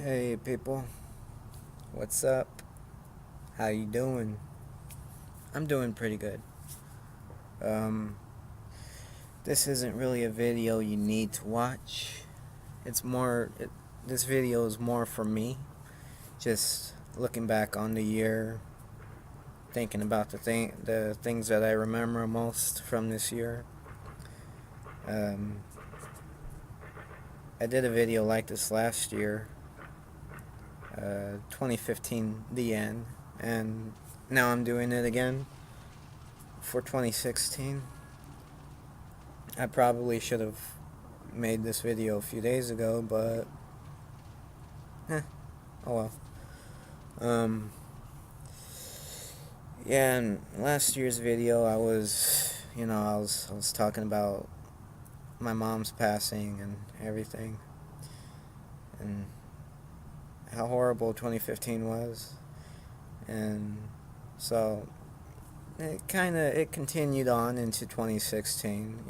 Hey people, what's up? How you doing? I'm doing pretty good. Um, this isn't really a video you need to watch. This video is more for me. Just looking back on the year, thinking about the things that I remember most from this year. Um, I did a video like this last year, 2015, the end, and now I'm doing it again for 2016. I probably should have made this video a few days ago, but oh well. Um, yeah, in last year's video, I was talking about my mom's passing and everything, and how horrible 2015 was, and so it continued on into 2016.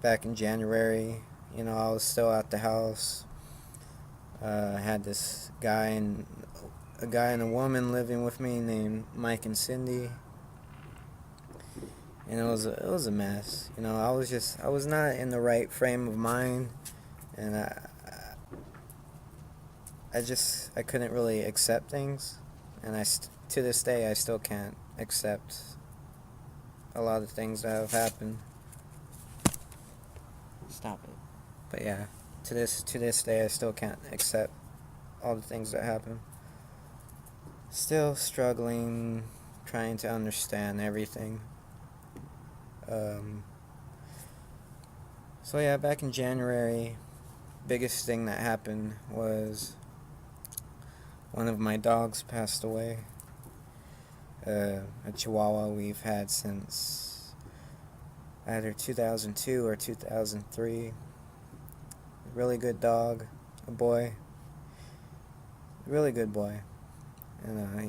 Back in January, I was still at the house. I had this a guy and a woman living with me named Mike and Cindy, and it was a mess. I was not in the right frame of mind, and I couldn't really accept things, and to this day I still can't accept a lot of things that have happened. Stop it. But yeah, to this day I still can't accept all the things that happen. Still struggling, trying to understand everything. Um, so yeah, back in January, biggest thing that happened was one of my dogs passed away. A Chihuahua we've had since either 2002 or 2003. Really good dog, a boy, really good boy, and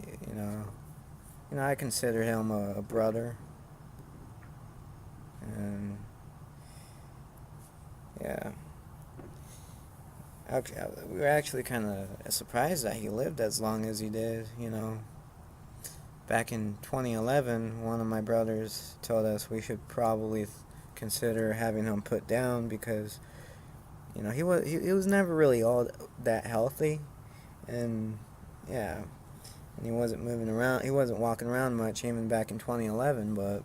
I consider him a brother, and yeah, we were actually kind of surprised that he lived as long as he did. Back in 2011, one of my brothers told us we should probably consider having him put down because he was never really all that healthy, and yeah, and he wasn't moving around. He wasn't walking around much even back in 2011, but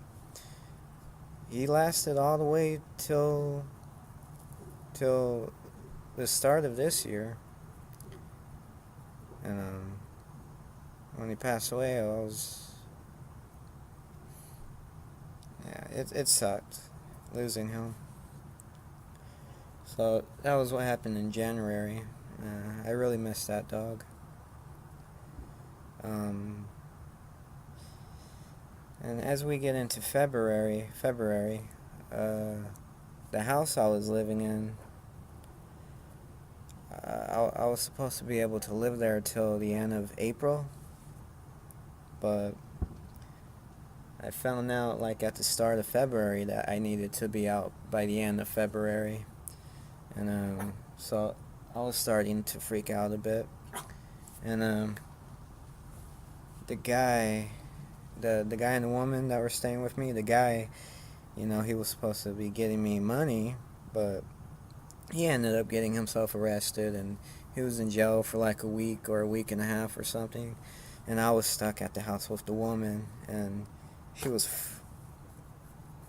he lasted all the way till the start of this year, and when he passed away, it sucked losing him. So that was what happened in January. I really miss that dog. And as we get into February, the house I was living in, I was supposed to be able to live there till the end of April, but I found out like at the start of February that I needed to be out by the end of February, and so I was starting to freak out a bit, and the guy, the guy and the woman that were staying with me, the guy, he was supposed to be getting me money, but he ended up getting himself arrested, and he was in jail for like a week or a week and a half or something, and I was stuck at the house with the woman, and she was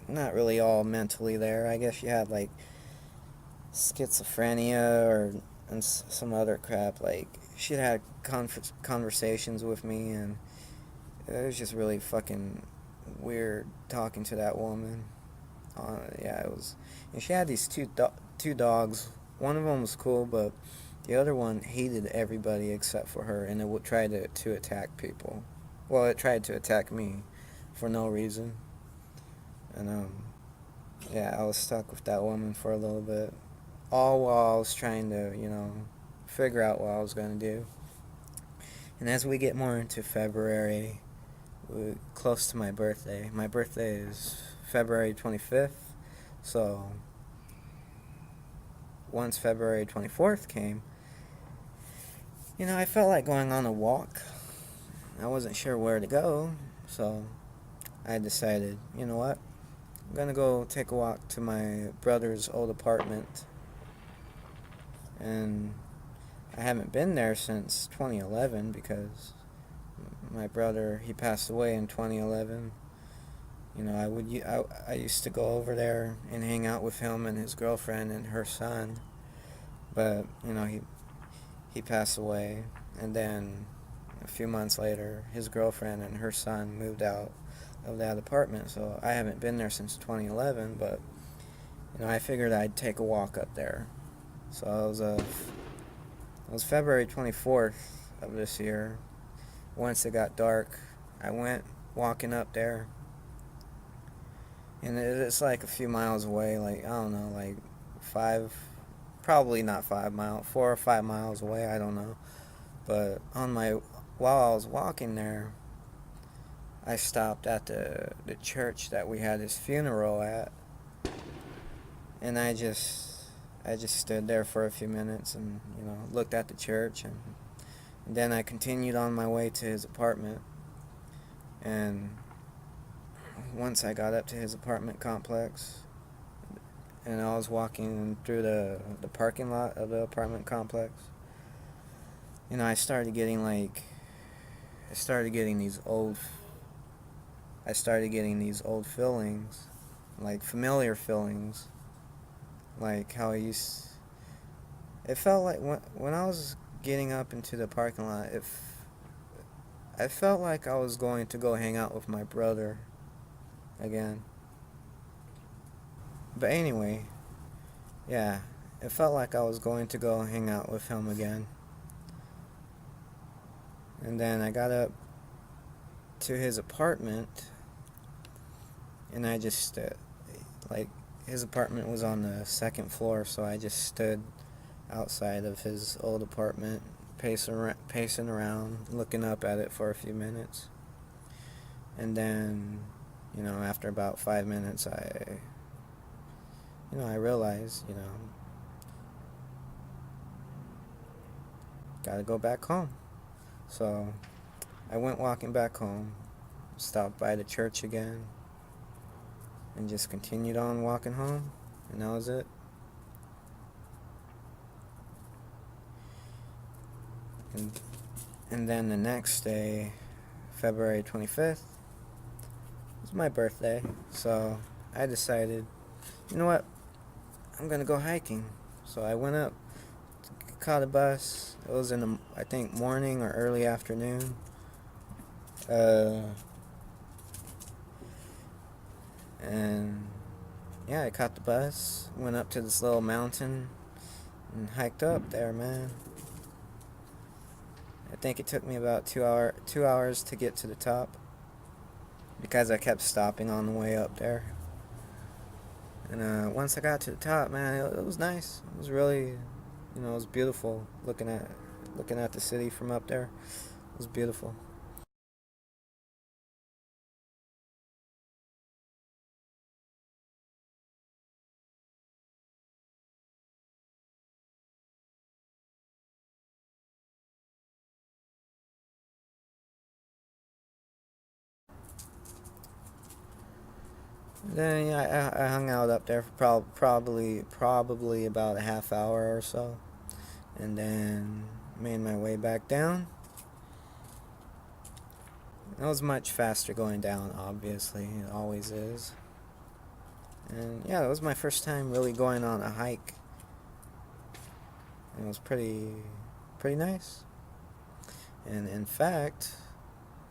not really all mentally there. I guess she had like schizophrenia and some other crap. Like she had conversations with me, and it was just really fucking weird talking to that woman. Yeah, it was. And she had these two dogs. One of them was cool, but the other one hated everybody except for her, and it would try to attack people. Well, it tried to attack me for no reason. And yeah, I was stuck with that woman for a little bit, all while I was trying to figure out what I was gonna do. And as we get more into February, close to my birthday. My birthday is February 25th, so once February 24th came, I felt like going on a walk. I wasn't sure where to go, so I decided, you know what? I'm gonna go take a walk to my brother's old apartment. And I haven't been there since 2011 because my brother, he passed away in 2011. I used to go over there and hang out with him and his girlfriend and her son, but he passed away, and then a few months later, his girlfriend and her son moved out of that apartment. So I haven't been there since 2011, but I figured I'd take a walk up there. So it was February 24th of this year. Once it got dark, I went walking up there, and it's like a few miles away. Like, I don't know, like five, probably not 5 miles, 4 or 5 miles away. I don't know. But while I was walking there, I stopped at the church that we had his funeral at, and I just stood there for a few minutes and looked at the church, and then I continued on my way to his apartment. And once I got up to his apartment complex, and I was walking through the parking lot of the apartment complex, I started getting I started getting these old feelings, like familiar feelings, like how it felt like when I was getting up into the parking lot, I felt like I was going to go hang out with my brother again. But anyway, yeah, it felt like I was going to go hang out with him again. And then I got up to his apartment, and I just stood, like, his apartment was on the second floor, so I just stood outside of his old apartment, pacing around, looking up at it for a few minutes. And then, after about 5 minutes, I realized, gotta go back home. So I went walking back home, stopped by the church again, and just continued on walking home, and that was it. And and then the next day, February 25th, was my birthday. So I decided, you know what? I'm gonna go hiking. So I went up, caught a bus. It was in the, I think, morning or early afternoon. Uh, and yeah, I caught the bus, went up to this little mountain, and hiked up there, man. I think it took me about 2 hours to get to the top because I kept stopping on the way up there. And once I got to the top, man, it was nice. It was really, it was beautiful looking at the city from up there. It was beautiful. Then yeah, I hung out up there for probably about a half hour or so, and then made my way back down. It was much faster going down, obviously. It always is. And yeah, it was my first time really going on a hike. And it was pretty nice. And in fact,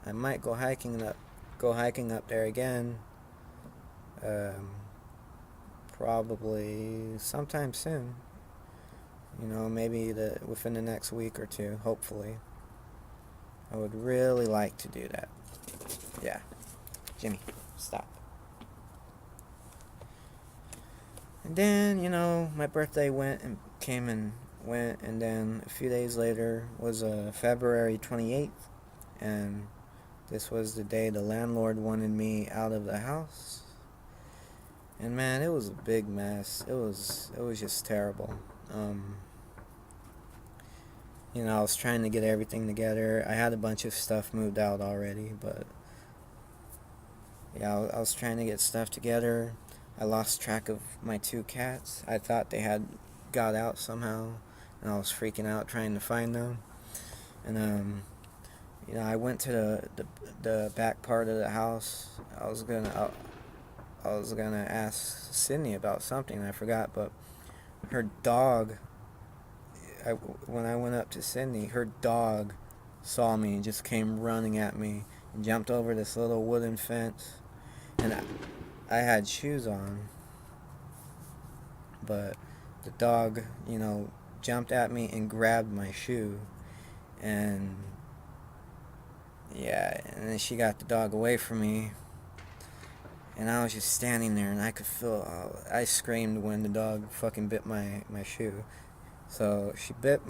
I might go hiking up there again. Um, Probably sometime soon. Maybe within the next week or two, hopefully. I would really like to do that. Yeah. Jimmy, stop. And then, my birthday came and went, and then a few days later was February 28th, and this was the day the landlord wanted me out of the house. And man, it was a big mess. It was just terrible. Um, I was trying to get everything together. I had a bunch of stuff moved out already, but yeah, I was trying to get stuff together. I lost track of my two cats. I thought they had got out somehow, and I was freaking out trying to find them. And I went to the back part of the house. I was gonna ask Sydney about something. I forgot, but her dog. When I went up to Sydney, her dog saw me and just came running at me and jumped over this little wooden fence. And I had shoes on, but the dog, jumped at me and grabbed my shoe. And yeah, and then she got the dog away from me. And I was just standing there, and I could feel. I screamed when the dog fucking bit my shoe. So she bit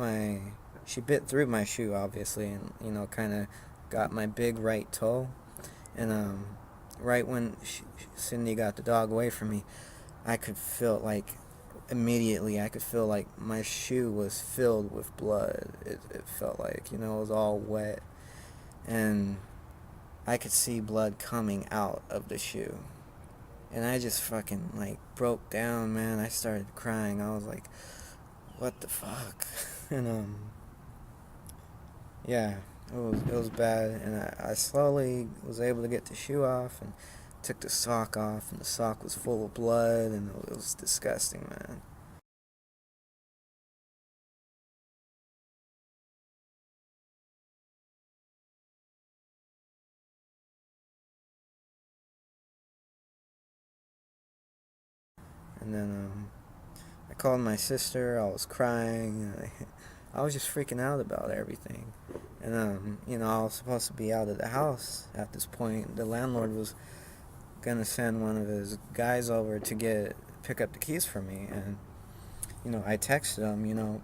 through my shoe, obviously, and kind of got my big right toe. And right when Cindy got the dog away from me, I could feel like immediately I could feel like my shoe was filled with blood. It felt like it was all wet, and I could see blood coming out of the shoe. And I just fucking like broke down, man. I started crying. I was like, what the fuck? And yeah, it was bad, and I slowly was able to get the shoe off and took the sock off, and the sock was full of blood, and it was disgusting, man. And then I called my sister. I was crying. I was just freaking out about everything. And I was supposed to be out of the house at this point. The landlord was gonna send one of his guys over to pick up the keys for me, and I texted him,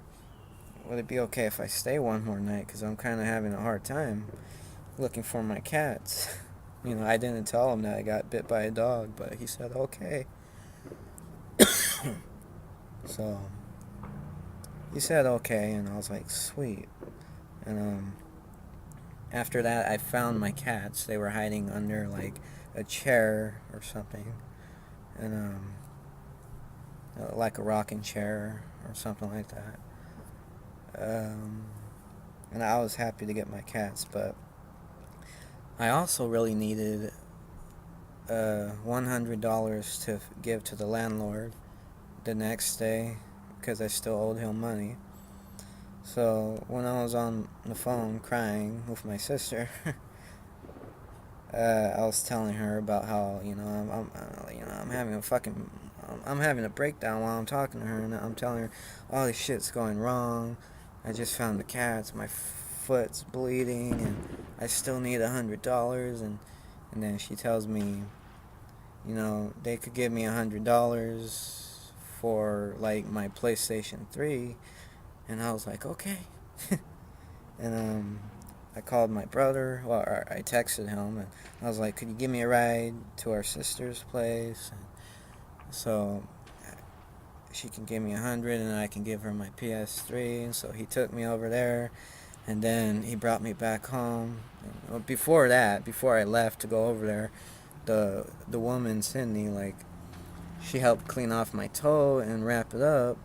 would it be okay if I stay one more night? Because I'm kind of having a hard time looking for my cats. I didn't tell him that I got bit by a dog, but he said okay. So he said okay, and I was like, sweet. And after that, I found my cats. They were hiding under like a chair or something, and like a rocking chair or something like that. Um, and I was happy to get my cats, but I also really needed $100 to give to the landlord the next day because I still owed him money. So when I was on the phone crying with my sister, I was telling her about how I'm having a fucking I'm having a breakdown while I'm talking to her, and I'm telling her all this shit's going wrong. I just found the cats. My foot's bleeding, and I still need $100. And then she tells me, they could give me $100 for like my PlayStation 3, and I was like, okay. And I called my brother. Well, I texted him, and I was like, could you give me a ride to our sister's place? So she can give me 100, and I can give her my PS3. And so he took me over there, and then he brought me back home. And before that, before I left to go over there, the woman Cindy, like, she helped clean off my toe and wrap it up.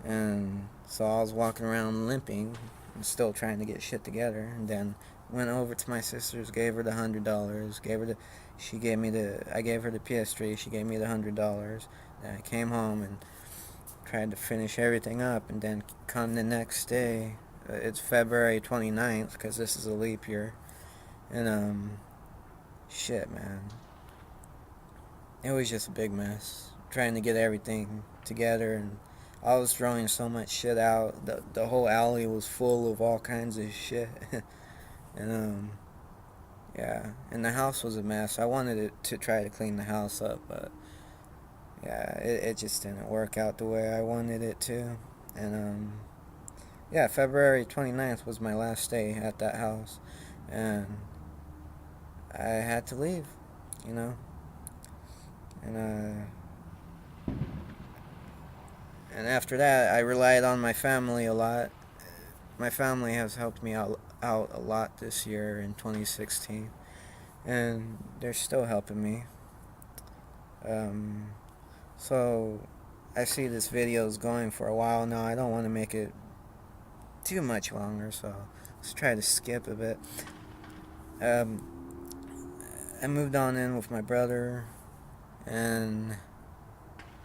And so I was walking around limping and still trying to get shit together. And then went over to my sister's, gave her the $100, I gave her the PS3, she gave me the $100. Then I came home and tried to finish everything up, and then come the next day, it's February 29th, because this is a leap year, and shit, man, it was just a big mess, trying to get everything together, and I was throwing so much shit out. The whole alley was full of all kinds of shit. And yeah, and the house was a mess. I wanted to try to clean the house up, but yeah, it just didn't work out the way I wanted it to. And yeah, February 29th was my last day at that house, and I had to leave, you know. And And after that, I relied on my family a lot. My family has helped me out a lot this year in 2016, and they're still helping me. Um, so I see this video is going for a while now. I don't want to make it too much longer, so let's try to skip a bit. Um, I moved on in with my brother, and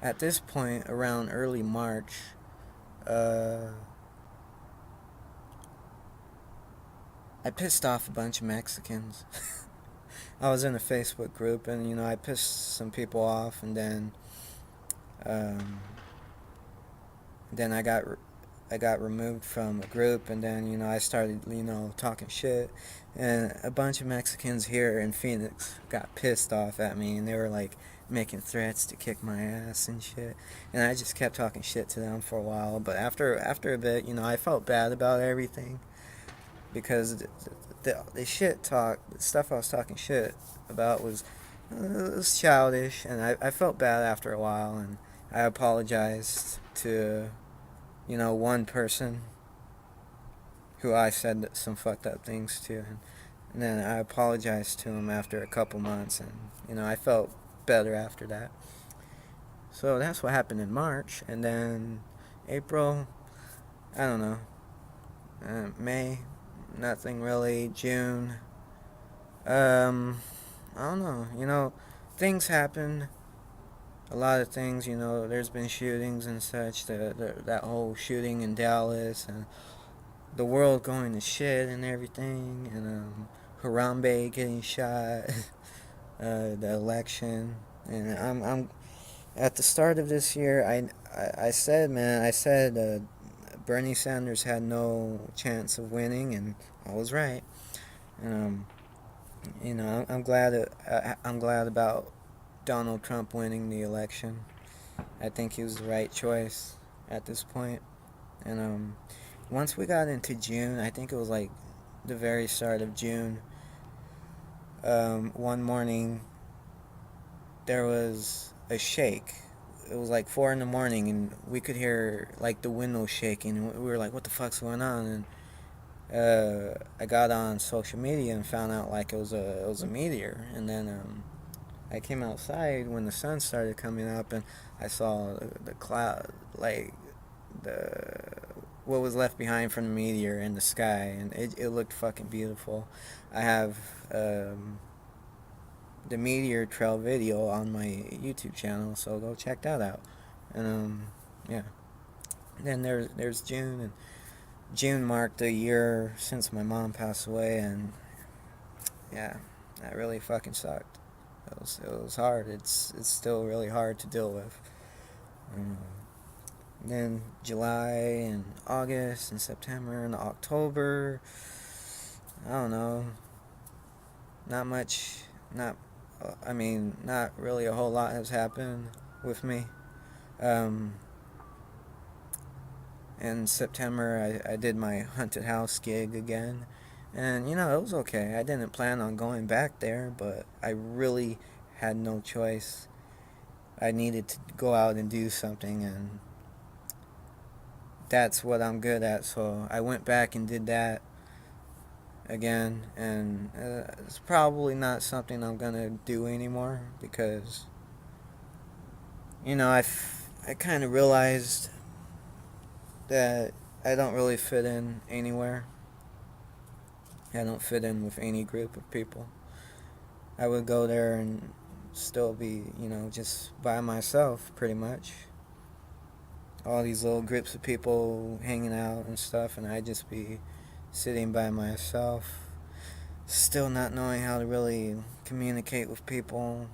at this point, around early March, uh, I pissed off a bunch of Mexicans. I was in a Facebook group, and I pissed some people off, and um, then I got removed from a group, and then I started talking shit, and a bunch of Mexicans here in Phoenix got pissed off at me, and they were like making threats to kick my ass and shit, and I just kept talking shit to them for a while. But after a bit, I felt bad about everything because the shit talk, the stuff I was talking shit about was childish, and I felt bad after a while, and I apologized to one person who I said some fucked up things to, and then I apologized to him after a couple months, and I felt better after that. So that's what happened in March, and then April, I don't know, May, nothing really. June, I don't know. Things happen. A lot of things. There's been shootings and such. That whole shooting in Dallas and the world going to shit and everything, and Harambe getting shot, the election, and I'm at the start of this year. I said, man, Bernie Sanders had no chance of winning, and I was right. And I'm glad about Donald Trump winning the election. I think he was the right choice at this point. And once we got into June, I think it was like the very start of June. One morning there was a shake. It was like 4 in the morning, and we could hear like the window shaking. We were like, "What the fuck's going on?" And I got on social media and found out like it was a meteor. And then I came outside when the sun started coming up, and I saw the cloud, like the what was left behind from the meteor in the sky, and it looked fucking beautiful. I have the meteor trail video on my YouTube channel, so go check that out. And yeah. Then there's June, and June marked a year since my mom passed away, and yeah, that really fucking sucked. It was hard. It's still really hard to deal with. Um, then July and August and September and October. I don't know. Not much. Not really a whole lot has happened with me. Um, in September, I did my haunted house gig again. And, it was okay. I didn't plan on going back there, but I really had no choice. I needed to go out and do something, and that's what I'm good at. So I went back and did that again, and it's probably not something I'm gonna do anymore because, I kind of realized that I don't really fit in anywhere. I don't fit in with any group of people. I would go there and still be, just by myself pretty much. All these little groups of people hanging out and stuff, and I'd just be sitting by myself, still not knowing how to really communicate with people.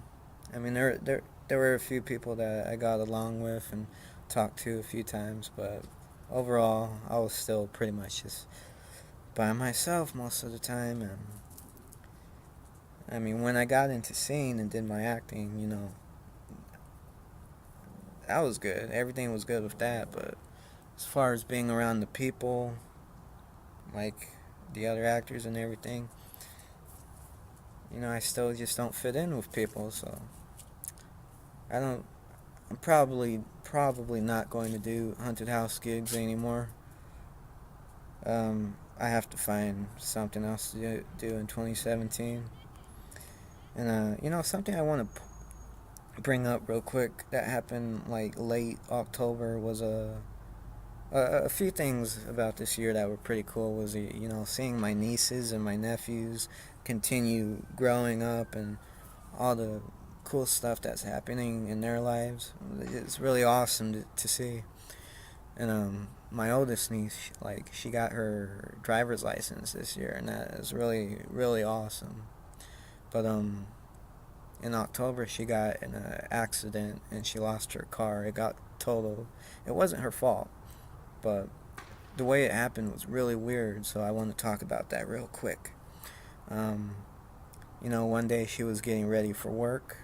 I mean, there were a few people that I got along with and talked to a few times, but overall, I was still pretty much just by myself most of the time. And I mean, when I got into singing and did my acting, that was good. Everything was good with that, but as far as being around the people, like the other actors and everything, I still just don't fit in with people, so I don't I'm probably not going to do haunted house gigs anymore. I have to find something else to do in 2017. And something I want to bring up real quick that happened like late October was a few things about this year that were pretty cool was seeing my nieces and my nephews continue growing up and all the cool stuff that's happening in their lives. It's really awesome to see. And my oldest niece, like, she got her driver's license this year, and that is really really awesome. But in October she got in an accident and she lost her car. It got totaled. It wasn't her fault, but the way it happened was really weird. So I want to talk about that real quick. Um, one day she was getting ready for work,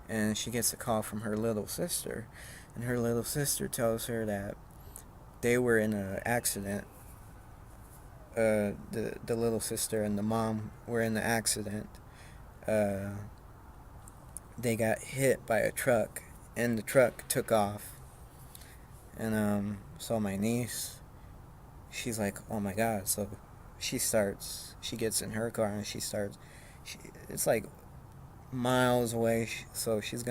and she gets a call from her little sister, and her little sister tells her that they were in an accident. The little sister and the mom were in the accident. Uh, they got hit by a truck, and the truck took off. And so my niece, she's like, "Oh my god!" So she gets in her car and it's like miles away. So she's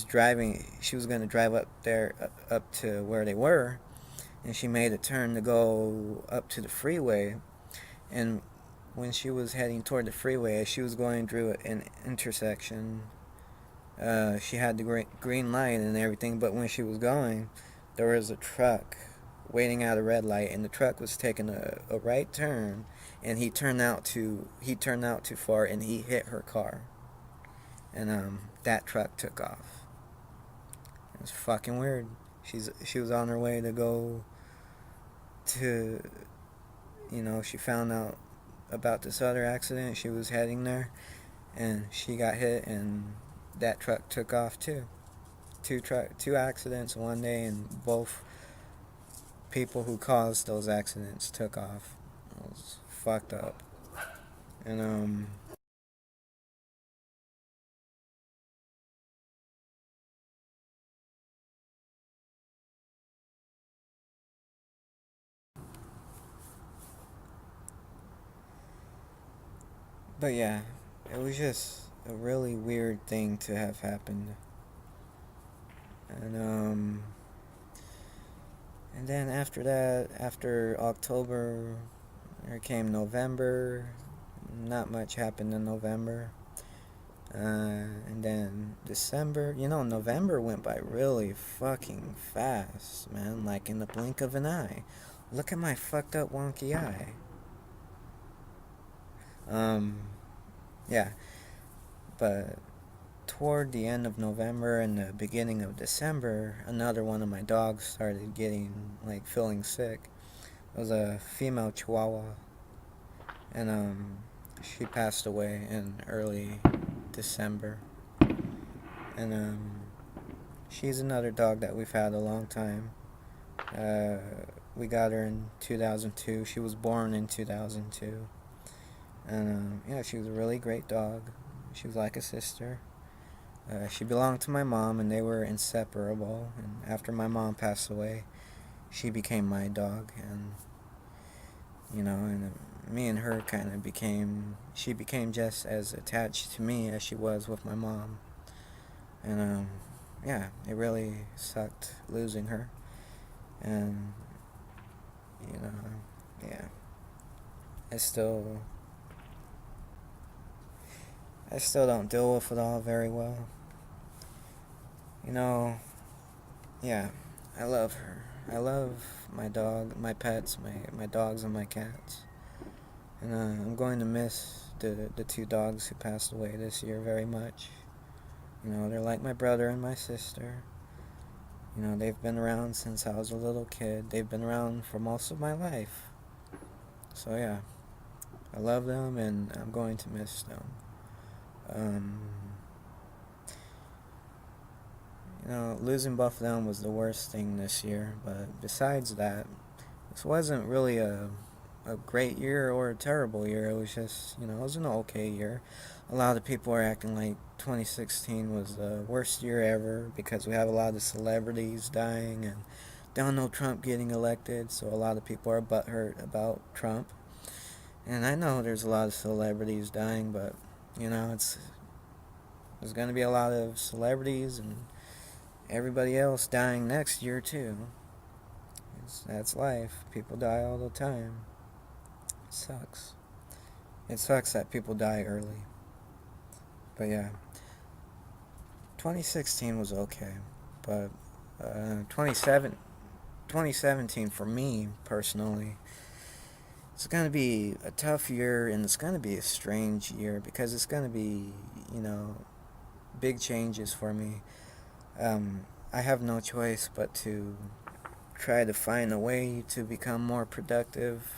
driving. She was gonna drive up there, up to where they were, and she made a turn to go up to the freeway. And when she was heading toward the freeway, as she was going through an intersection, she had the green light and everything. But when she was going, there was a truck waiting at a red light, and the truck was taking a right turn, and he turned out too far, and he hit her car, and that truck took off. It was fucking weird. She was on her way to go to, she found out about this other accident. She was heading there, and she got hit, and that truck took off too. Two accidents one day, and both people who caused those accidents took off. It was fucked up. And but yeah, it was just a really weird thing to have happened. And and then after that, after October, there came November. Not much happened in November. And then December, November went by really fucking fast, man. Like in the blink of an eye. Look at my fucked up wonky eye. Um, yeah, but toward the end of November and the beginning of December, another one of my dogs started getting, like, feeling sick. It was a female Chihuahua, and she passed away in early December. And she's another dog that we've had a long time. Uh, we got her in 2002. She was born in 2002. And yeah, she was a really great dog. She was like a sister. She belonged to my mom, and they were inseparable. And after my mom passed away, she became my dog, and me and her kind of became. She became just as attached to me as she was with my mom, and yeah, it really sucked losing her, and you know, yeah, I still, I still don't deal with it all very well. You know, yeah, I love her. I love my dog, my pets, my dogs and my cats. And I'm going to miss the two dogs who passed away this year very much. They're like my brother and my sister. They've been around since I was a little kid. They've been around for most of my life. So yeah, I love them, and I'm going to miss them. Um, losing both of them was the worst thing this year. But besides that, this wasn't really a great year or a terrible year. It was just, it was an okay year. a lot of people are acting like 2016 was the worst year ever because we have a lot of celebrities dying and Donald Trump getting elected, so a lot of people are butthurt about Trump. And I know there's a lot of celebrities dying, but there's going to be a lot of celebrities and everybody else dying next year too. That's life. People die all the time. It sucks. It sucks that people die early. But yeah, 2016 was okay, but 2017 for me personally, it's gonna be a tough year and it's gonna be a strange year because it's gonna be big changes for me. I have no choice but to try to find a way to become more productive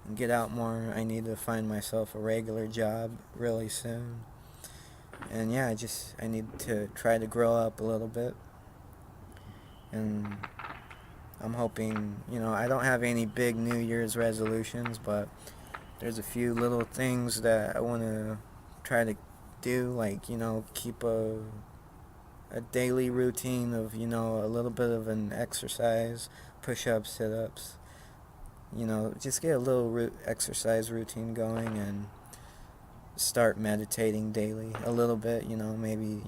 and get out more. I need to find myself a regular job really soon. And yeah, I need to try to grow up a little bit. And I'm hoping, I don't have any big New Year's resolutions, but there's a few little things that I want to try to do, like, keep a daily routine of, a little bit of an exercise, push-ups, sit-ups, just get a little exercise routine going and start meditating daily a little bit, maybe,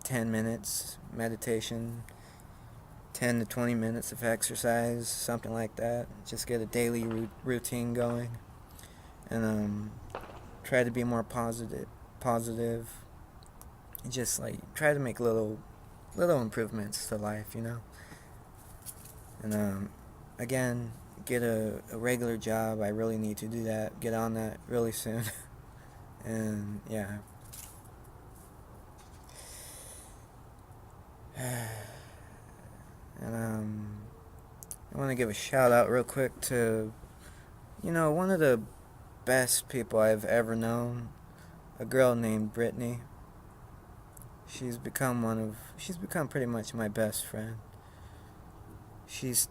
10 minutes meditation, 10 to 20 minutes of exercise, something like that. Just get a daily routine going and try to be more positive. Just like try to make little improvements to life, And again, get a regular job. I really need to do that. Get on that really soon. And yeah. And I want to give a shout out real quick to one of the best people I've ever known, a girl named Brittany. She's become pretty much my best friend. She's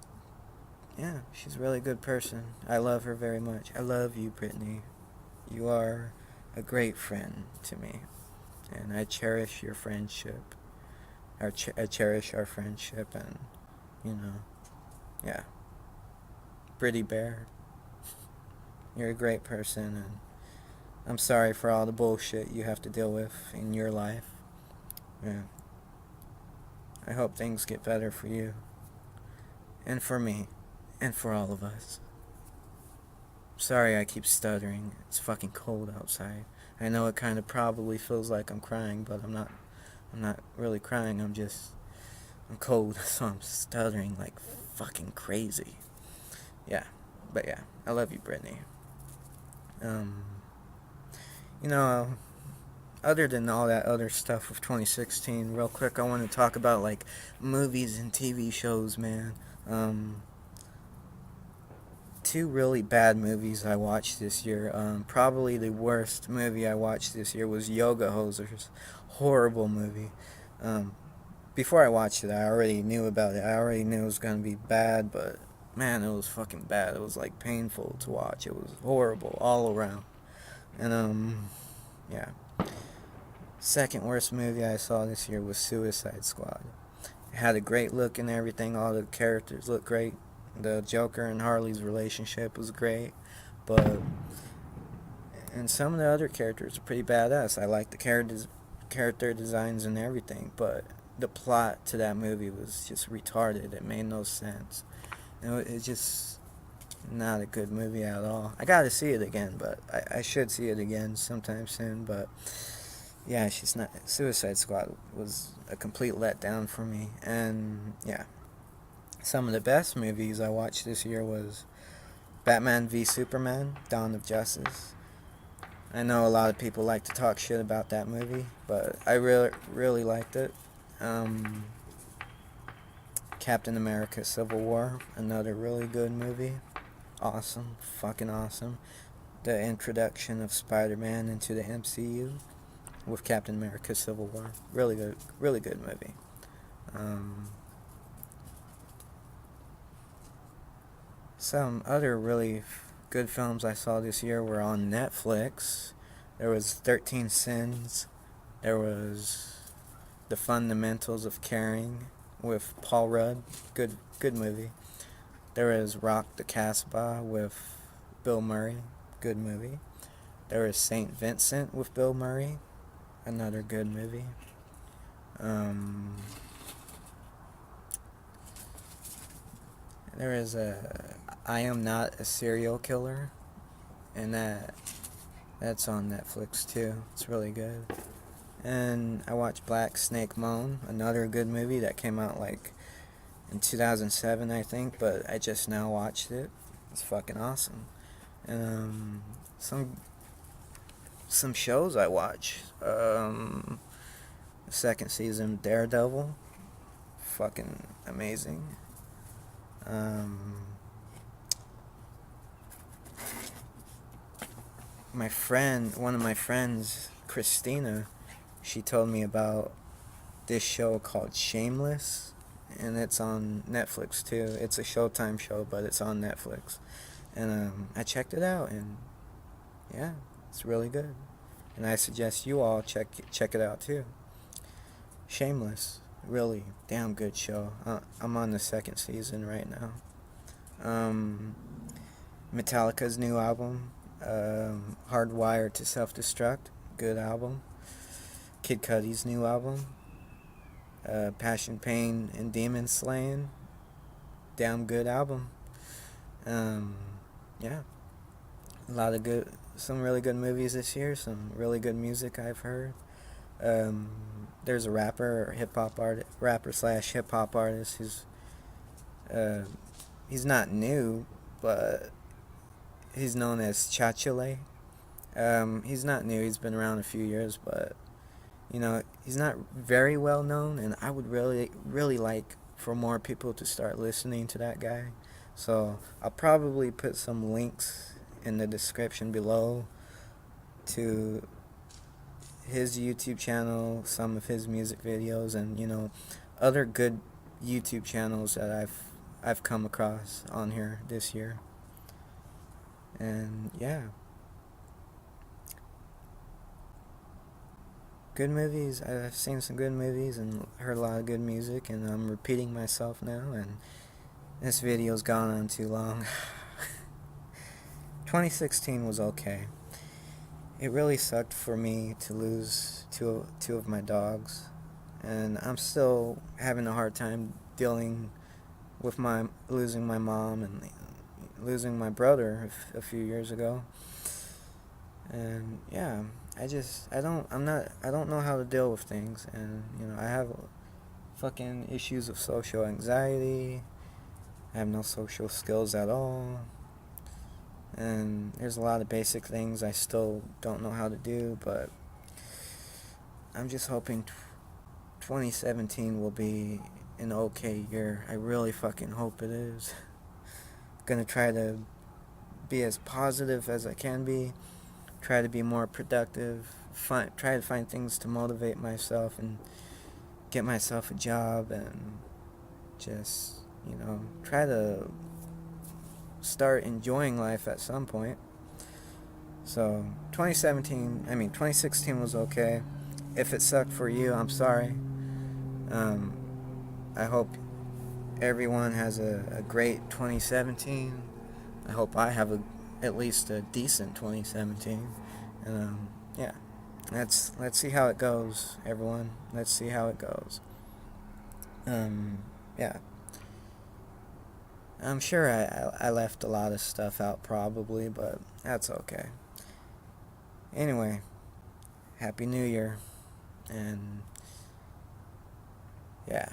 she's a really good person. I love her very much. I love you, Brittany. You are a great friend to me, and I cherish your friendship. I cherish our friendship, and yeah, Britty Bear, you're a great person, and I'm sorry for all the bullshit you have to deal with in your life. Yeah, I hope things get better for you, and for me, and for all of us. Sorry I keep stuttering. It's fucking cold outside. I know it kind of probably feels like I'm crying, but I'm not. I'm not really crying. I'm cold, so I'm stuttering like fucking crazy. Yeah, but yeah, I love you, Brittany. Um, you know, other than all that other stuff of 2016, real quick, I want to talk about like movies and TV shows, man. Two really bad movies I watched this year. Probably the worst movie I watched this year was Yoga Hosers. Horrible movie. Um, Before I watched it, I already knew about it. I already knew it was gonna be bad, but man, it was fucking bad. It was like painful to watch. It was horrible all around. And yeah. Second worst movie I saw this year was Suicide Squad. It had a great look and everything. All the characters looked great. The Joker and Harley's relationship was great, but and some of the other characters are pretty badass. I like the character designs and everything, but the plot to that movie was just retarded. It made no sense. It's just not a good movie at all. I gotta see it again, but I should see it again sometime soon. But yeah, she's not. Suicide Squad was a complete letdown for me, and yeah. Some of the best movies I watched this year was Batman v Superman: Dawn of Justice. I know a lot of people like to talk shit about that movie, but I really liked it. Um, Captain America: Civil War, another really good movie. Awesome, fucking awesome. The introduction of Spider-Man into the MCU with Captain America: Civil War, really good movie. Um, Some other really good films I saw this year were on Netflix. There was 13 Sins. There was The Fundamentals of Caring with Paul Rudd. Good movie. There was Rock the Casbah with Bill Murray. Good movie. There was Saint Vincent with Bill Murray. Another good movie. There is a I Am Not a Serial Killer, and that's on Netflix too. It's really good. And I watched Black Snake Moan, another good movie that came out like in 2007, I think, but I just now watched it. It's fucking awesome. And some shows I watch. Second season Daredevil, fucking amazing. One of my friends, Christina, she told me about this show called Shameless, and it's on Netflix too. It's a Showtime show, but it's on Netflix. And I checked it out, and yeah, it's really good. And I suggest you all check it out too. Shameless, really damn good show. I'm on the second season right now. Metallica's new album, Hardwired to Self-Destruct, good album. Kid Cudi's new album, Passion, Pain, and Demon Slaying, damn good album. Yeah, some really good movies this year, some really good music I've heard. There's a rapper slash hip hop artist who's, he's not new, but he's known as Chachillie. He's not new, he's been around a few years, but, he's not very well known, and I would really, really like for more people to start listening to that guy. So I'll probably put some links in the description below to his YouTube channel, some of his music videos, and other good YouTube channels that I've come across on here this year. And yeah, good movies. I've seen some good movies and heard a lot of good music, and I'm repeating myself now, and this video's gone on too long. 2016 was okay. It really sucked for me to lose two of my dogs, and I'm still having a hard time dealing with losing my mom and losing my brother a few years ago. And yeah, I don't know how to deal with things, and I have fucking issues of social anxiety. I have no social skills at all. And there's a lot of basic things I still don't know how to do, but I'm just hoping 2017 will be an okay year. I really fucking hope it is. Gonna try to be as positive as I can be, try to be more productive, try to find things to motivate myself and get myself a job, and just, try to start enjoying life at some point. So 2016 was okay. If it sucked for you, I'm sorry. I hope everyone has a great 2017. I hope I have at least a decent 2017. And yeah, let's see how it goes, everyone. Let's see how it goes. Yeah. I'm sure I left a lot of stuff out probably, but that's okay. Anyway, Happy New Year, and yeah.